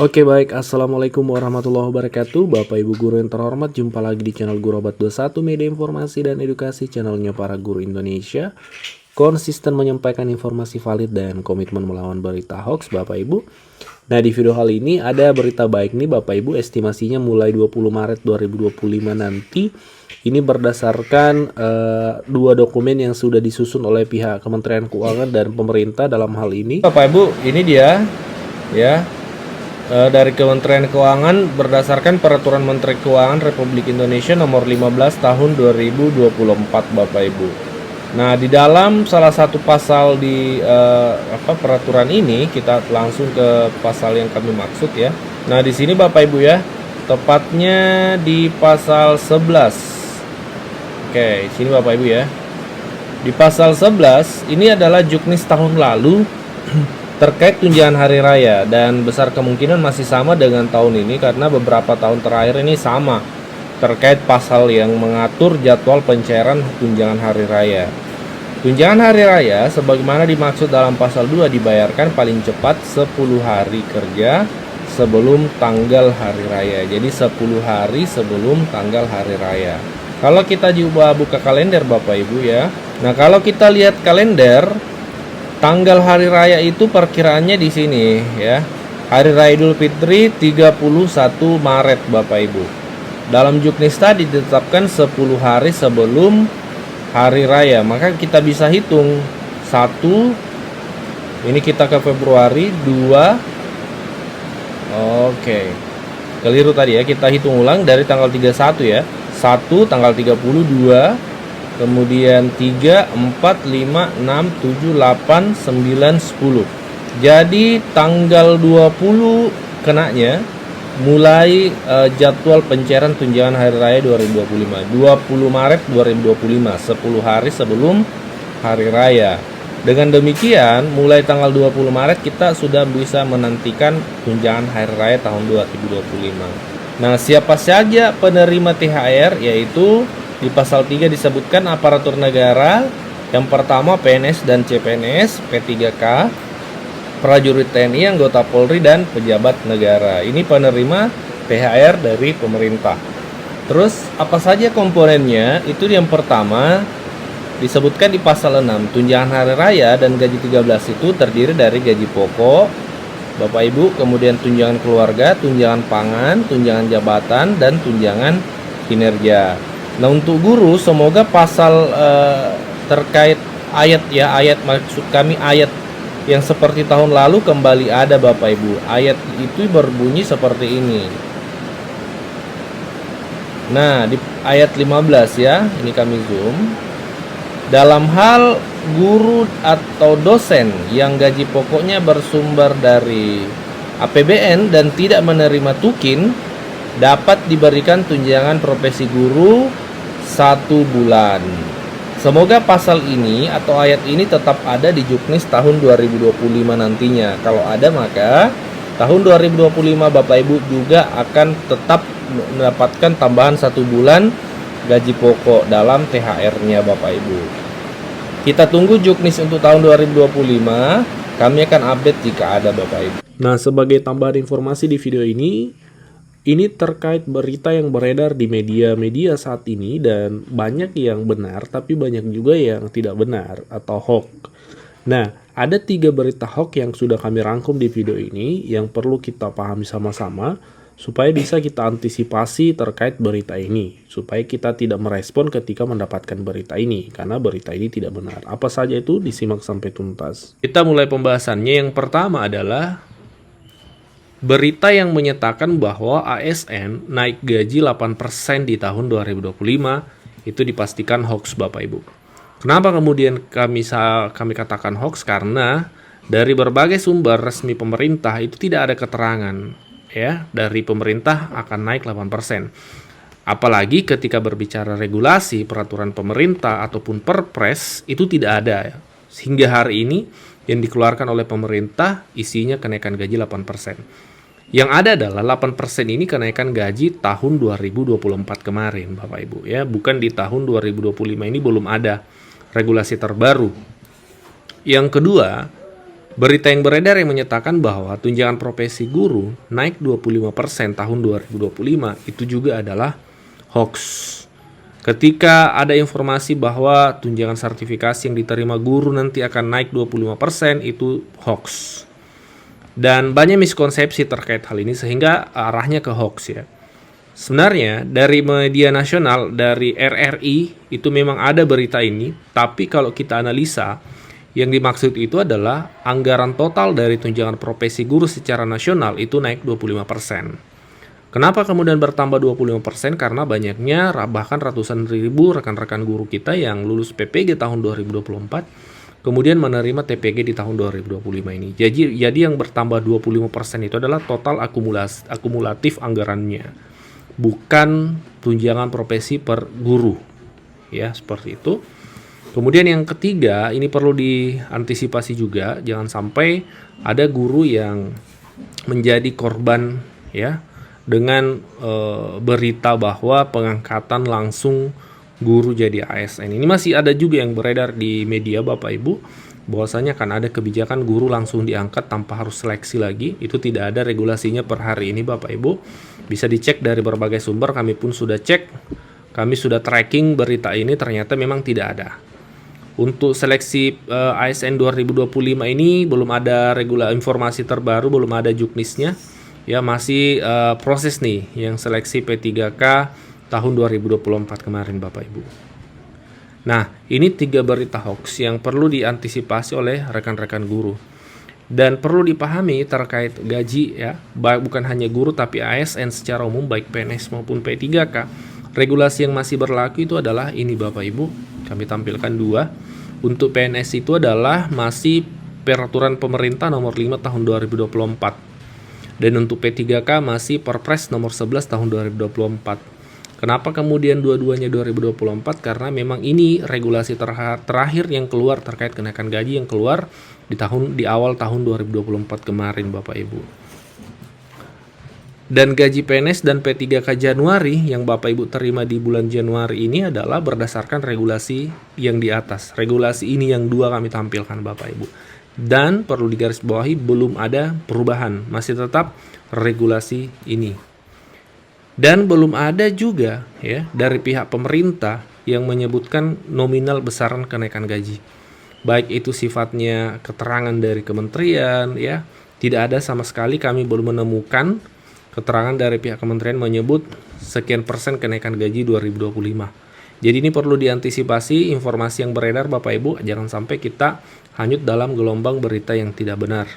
Oke baik, Assalamualaikum warahmatullahi wabarakatuh. Bapak Ibu guru yang terhormat, jumpa lagi di channel Guru Abad 21, media informasi dan edukasi, channelnya para guru Indonesia. Konsisten menyampaikan informasi valid dan komitmen melawan berita hoax Bapak Ibu. Nah, di video kali ini ada berita baik nih Bapak Ibu, estimasinya mulai 20 Maret 2025 nanti. Ini berdasarkan dua dokumen yang sudah disusun oleh pihak Kementerian Keuangan dan pemerintah dalam hal ini. Bapak Ibu, ini dia ya. Dari Kementerian Keuangan berdasarkan Peraturan Menteri Keuangan Republik Indonesia Nomor 15 Tahun 2024 Bapak Ibu. Nah, di dalam salah satu pasal di peraturan ini, kita langsung ke pasal yang kami maksud ya. Nah, di sini Bapak Ibu ya, tepatnya di pasal 11. Oke, sini Bapak Ibu ya. Di pasal 11 ini adalah juknis tahun lalu terkait tunjangan hari raya, dan besar kemungkinan masih sama dengan tahun ini karena beberapa tahun terakhir ini sama terkait pasal yang mengatur jadwal pencairan tunjangan hari raya. Tunjangan hari raya sebagaimana dimaksud dalam pasal 2 dibayarkan paling cepat 10 hari kerja sebelum tanggal hari raya. Jadi 10 hari sebelum tanggal hari raya. Kalau kita coba buka kalender Bapak Ibu ya. Nah, kalau kita lihat kalender, tanggal hari raya itu perkiraannya di sini ya. Hari Raya Idul Fitri 31 Maret Bapak Ibu. Dalam juknis tadi ditetapkan 10 hari sebelum hari raya. Maka kita bisa hitung 1, ini kita ke Februari, 2. Oke. Keliru tadi ya, kita hitung ulang dari tanggal 31 ya. 1 tanggal 32, kemudian 3, 4, 5, 6, 7, 8, 9, 10. Jadi tanggal 20 kenanya mulai jadwal pencairan tunjangan hari raya 2025. 20 Maret 2025, 10 hari sebelum hari raya. Dengan demikian, mulai tanggal 20 Maret kita sudah bisa menantikan tunjangan hari raya tahun 2025. Nah, siapa saja penerima THR, yaitu di pasal 3 disebutkan aparatur negara. Yang pertama PNS dan CPNS, P3K, prajurit TNI, anggota Polri, dan pejabat negara. Ini penerima THR dari pemerintah. Terus apa saja komponennya? Itu yang pertama disebutkan di pasal 6. Tunjangan hari raya dan gaji 13 itu terdiri dari gaji pokok Bapak Ibu, kemudian tunjangan keluarga, tunjangan pangan, tunjangan jabatan, dan tunjangan kinerja. Nah, untuk guru, semoga pasal terkait ayat ya, ayat maksud kami ayat yang seperti tahun lalu kembali ada Bapak Ibu. Ayat itu berbunyi seperti ini. Nah, di ayat 15 ya, ini kami zoom. Dalam hal guru atau dosen yang gaji pokoknya bersumber dari APBN dan tidak menerima tukin, dapat diberikan tunjangan profesi guru 1 bulan. Semoga pasal ini atau ayat ini tetap ada di juknis tahun 2025 nantinya. Kalau ada, maka tahun 2025 Bapak Ibu juga akan tetap mendapatkan tambahan 1 bulan gaji pokok dalam THR-nya Bapak Ibu. Kita tunggu juknis untuk tahun 2025. Kami akan update jika ada Bapak Ibu. Nah, sebagai tambahan informasi di video ini terkait berita yang beredar di media-media saat ini, dan banyak yang benar tapi banyak juga yang tidak benar atau hoax. Nah, ada 3 berita hoax yang sudah kami rangkum di video ini yang perlu kita pahami sama-sama supaya bisa kita antisipasi terkait berita ini, supaya kita tidak merespon ketika mendapatkan berita ini karena berita ini tidak benar. Apa saja itu? Disimak sampai tuntas. Kita mulai pembahasannya. Yang pertama adalah berita yang menyatakan bahwa ASN naik gaji 8% di tahun 2025 itu dipastikan hoax Bapak Ibu. Kenapa kemudian kami katakan hoax? Karena dari berbagai sumber resmi pemerintah itu tidak ada keterangan ya dari pemerintah akan naik 8%. Apalagi ketika berbicara regulasi, peraturan pemerintah ataupun perpres itu tidak ada ya. Hingga hari ini yang dikeluarkan oleh pemerintah isinya kenaikan gaji 8%. Yang ada adalah 8% ini kenaikan gaji tahun 2024 kemarin Bapak Ibu ya, bukan di tahun 2025 ini belum ada regulasi terbaru. Yang kedua, Berita yang beredar yang menyatakan bahwa tunjangan profesi guru naik 25% tahun 2025 itu juga adalah hoax. Ketika ada informasi bahwa tunjangan sertifikasi yang diterima guru nanti akan naik 25%, itu hoax. Dan banyak miskonsepsi terkait hal ini sehingga arahnya ke hoax ya. Sebenarnya dari media nasional, dari RRI itu memang ada berita ini, tapi kalau kita analisa, yang dimaksud itu adalah anggaran total dari tunjangan profesi guru secara nasional itu naik 25%. Kenapa kemudian bertambah 25%? Karena banyaknya bahkan ratusan ribu rekan-rekan guru kita yang lulus PPG tahun 2024 kemudian menerima TPG di tahun 2025 ini. Jadi yang bertambah 25% itu adalah total akumulatif anggarannya, bukan tunjangan profesi per guru. Ya, seperti itu. Kemudian yang ketiga, ini perlu diantisipasi juga, jangan sampai ada guru yang menjadi korban ya dengan berita bahwa pengangkatan langsung guru jadi ASN. Ini masih ada juga yang beredar di media Bapak Ibu, bahwasanya kan ada kebijakan guru langsung diangkat tanpa harus seleksi lagi. Itu tidak ada regulasinya per hari ini Bapak Ibu. Bisa dicek dari berbagai sumber, kami pun sudah cek, kami sudah tracking berita ini, ternyata memang tidak ada. Untuk seleksi ASN 2025 ini belum ada informasi terbaru, belum ada juknisnya. Ya, masih proses nih yang seleksi P3K tahun 2024 kemarin Bapak Ibu. Nah, ini 3 berita hoax yang perlu diantisipasi oleh rekan-rekan guru. Dan perlu dipahami terkait gaji ya, bukan hanya guru tapi ASN secara umum baik PNS maupun P3K. Regulasi yang masih berlaku itu adalah ini Bapak Ibu, kami tampilkan 2. Untuk PNS itu adalah masih peraturan pemerintah nomor 5 tahun 2024. Dan untuk P3K masih Perpres nomor 11 tahun 2024. Kenapa kemudian dua-duanya 2024? Karena memang ini regulasi terakhir yang keluar terkait kenaikan gaji yang keluar di awal tahun 2024 kemarin Bapak Ibu. Dan gaji PNS dan P3K Januari yang Bapak Ibu terima di bulan Januari ini adalah berdasarkan regulasi yang di atas. Regulasi ini yang 2 kami tampilkan Bapak Ibu. Dan perlu digarisbawahi belum ada perubahan, masih tetap regulasi ini. Dan belum ada juga ya dari pihak pemerintah yang menyebutkan nominal besaran kenaikan gaji. Baik itu sifatnya keterangan dari kementerian ya, tidak ada sama sekali, kami belum menemukan keterangan dari pihak kementerian menyebut sekian persen kenaikan gaji 2025. Jadi ini perlu diantisipasi informasi yang beredar Bapak Ibu, jangan sampai kita hanyut dalam gelombang berita yang tidak benar.